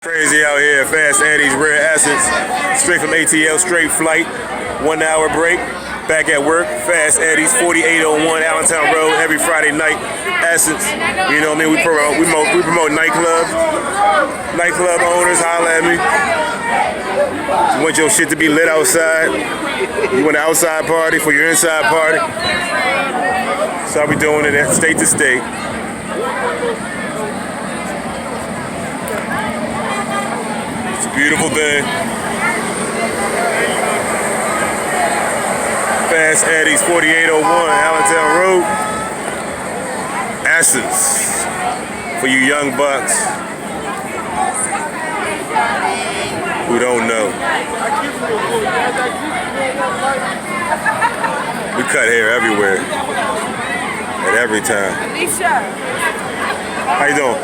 Crazy out here, Fast Eddie's Rare Essence, straight from ATL, straight flight, 1 hour break, back at work, Fast Eddie's, 4801 Allentown Road, every Friday night, Essence, you know what I mean, we promote nightclub owners, holla at me. You want your shit to be lit outside, you want an outside party for your inside party, so we doing it at state to state. Beautiful thing. Fast Eddie's 4801 Allentown Road. Essence for you young bucks who don't know. We cut hair everywhere at every time. How you doing?